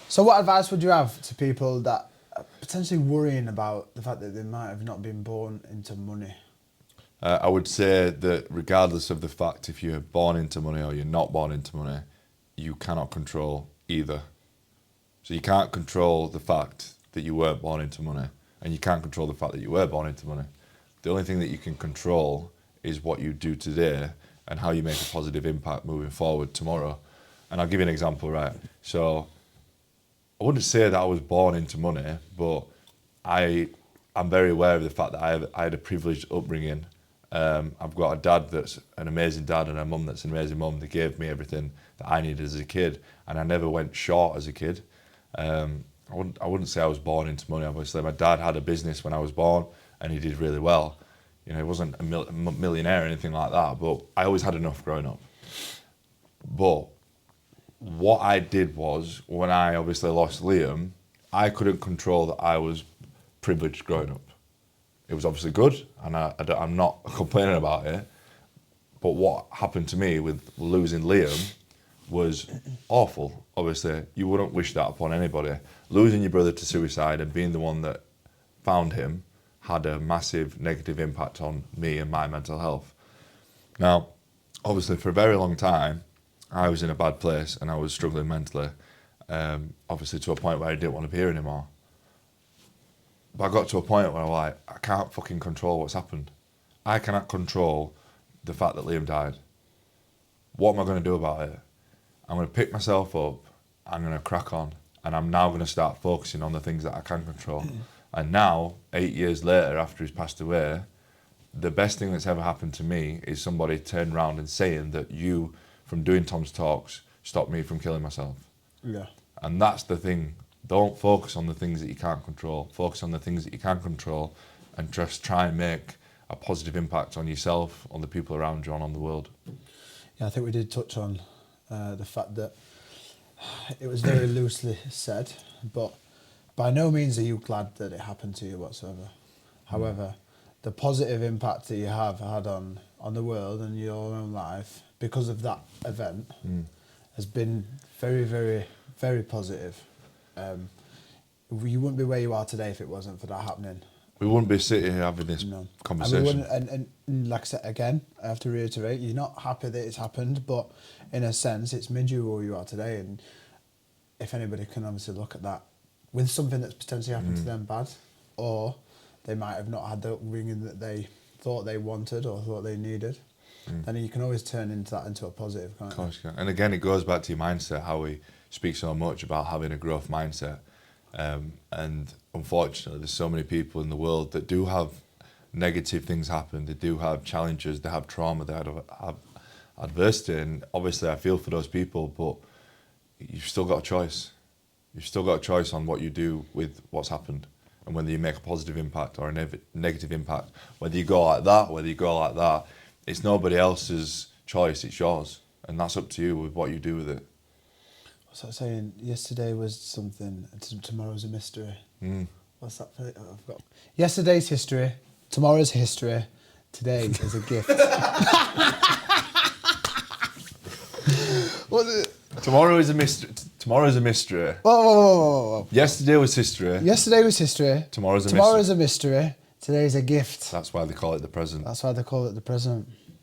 So what advice would you have to people that are potentially worrying about the fact that they might have not been born into money? I would say that regardless of the fact if you're born into money or you're not born into money, you cannot control either. So you can't control the fact that you weren't born into money, and you can't control the fact that you were born into money. The only thing that you can control is what you do today and how you make a positive impact moving forward tomorrow. And I'll give you an example, right? So I wouldn't say that I was born into money, but I'm very aware of the fact that I had a privileged upbringing. I've got a dad that's an amazing dad and a mum that's an amazing mum. They gave me everything that I needed as a kid, and I never went short as a kid. I wouldn't say I was born into money. Obviously, my dad had a business when I was born, and he did really well. You know, he wasn't a millionaire or anything like that, but I always had enough growing up. But what I did was, when I obviously lost Liam, I couldn't control that I was privileged growing up. It was obviously good, and I'm not complaining about it. But what happened to me with losing Liam was awful. Obviously, you wouldn't wish that upon anybody. Losing your brother to suicide and being the one that found him had a massive negative impact on me and my mental health. Now, obviously, for a very long time, I was in a bad place and I was struggling mentally, obviously to a point where I didn't want to be here anymore. But I got to a point where I'm like, I can't fucking control what's happened. I cannot control the fact that Liam died. What am I going to do about it? I'm going to pick myself up, I'm going to crack on, and I'm now going to start focusing on the things that I can control. And now, 8 years later, after he's passed away, the best thing that's ever happened to me is somebody turned around and saying that you, from doing Tom's Talks, stopped me from killing myself. Yeah. And that's the thing. Don't focus on the things that you can't control. Focus on the things that you can control, and just try and make a positive impact on yourself, on the people around you, and on the world. Yeah, I think we did touch on the fact that it was very loosely said, but by no means are you glad that it happened to you whatsoever. However, the positive impact that you have had on the world and your own life because of that event has been very, very, very positive. You wouldn't be where you are today if it wasn't for that happening. We wouldn't be sitting here having this conversation. And like I said again, I have to reiterate, you're not happy that it's happened, but in a sense, it's made you who you are today. And if anybody can obviously look at that with something that's potentially happened to them bad, or they might have not had the ringing that they thought they wanted or thought they needed, then you can always turn that into a positive, can't you? Of course you can. And again, it goes back to your mindset, how we speak so much about having a growth mindset. And unfortunately, there's so many people in the world that do have negative things happen. They do have challenges, they have trauma, they have adversity. And obviously I feel for those people, but you've still got a choice. You've still got a choice on what you do with what's happened, and whether you make a positive impact or a negative impact. Whether you go like that, whether you go like that, it's nobody else's choice, it's yours. And that's up to you with what you do with it. What's that saying? Yesterday was something, tomorrow's a mystery. What's that? I've got. Yesterday's history, tomorrow's history, today is a gift. What's it? Tomorrow's a mystery. Tomorrow's a mystery. Whoa. Yesterday was history. Yesterday was history. Tomorrow's a mystery. Today's a gift. That's why they call it the present. That's why they call it the present.